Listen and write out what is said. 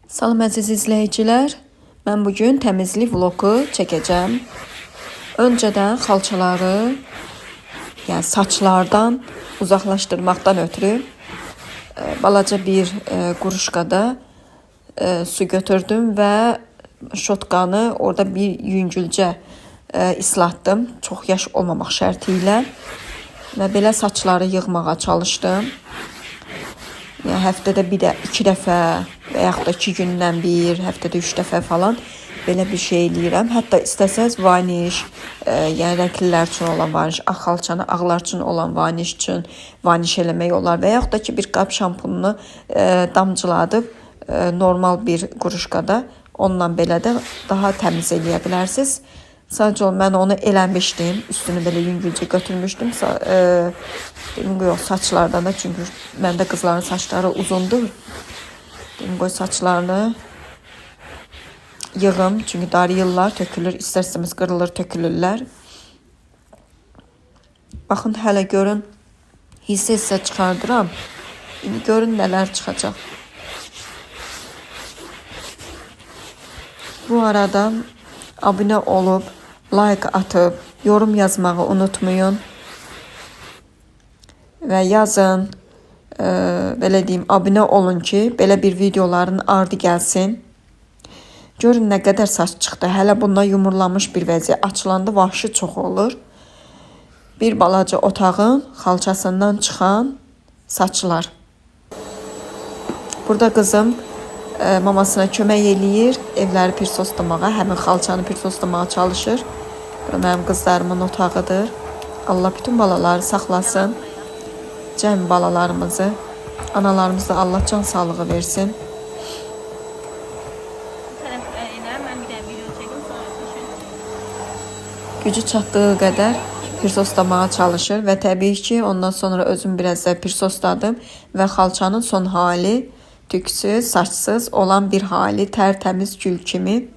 Salam əziz izləyicilər, mən bugün təmizlik vlogu çəkəcəm. Öncədən xalçaları, yəni saçlardan uzaqlaşdırmaqdan ötürü balaca bir quruşkada su götürdüm və şotkanı orada bir yüngülcə islatdım, çox yaş olmamaq şərti ilə və belə saçları yığmağa çalışdım. Yəni həftədə iki dəfə və yaxud da 2 gündən bir, həftədə 3 dəfə falan belə bir şey eləyirəm. Hətta istəsəz vaniş, yəni rənglilər üçün olan vaniş, ağ xalçanı ağlar üçün olan vaniş üçün vaniş eləmək olar və yaxud da ki bir qab şampununu damcıladıb normal bir quruşkada onunla belə də daha təmiz eləyə bilərsiniz. Sadəcə mən onu eləmişdim, üstünü belə yüngülcə götürmüşdüm. Yox, saçlardan da, çünki məndə qızların saçları uzundur. Qoy saçlarını yığım, çünki darıyırlar, tökülür, istərsəmiz qırılır, tökülürlər. Baxın, hələ görün, hissə çıxardıram. İndi görün nələr çıxacaq. Bu arada abunə olub, like atıb, yorum yazmağı unutmayın. Və yazın, belə deyim, abunə olun ki, belə bir videoların ardı gəlsin. Görün nə qədər saç çıxdı. Hələ bunda yumurlamış bir vəziyyət. Açılanda vahşi çox olur. Bir balaca otağın xalçasından çıxan saçlar. Burada qızım mamasına kömək eləyir, evləri pirsostlamağa, həmin xalçanı pirsostlamağa çalışır. Bu mənim qızlarımın otağıdır. Allah bütün balaları saxlasın. Cəm balalarımızı, analarımıza Allah can sağlığı versin. Gücü çatdığı qədər pirsostlamağa çalışır və təbii ki, ondan sonra özüm biraz da pirsostladım və xalçanın son hali tüksüz, saçsız olan bir hali, tərtəmiz gül kimi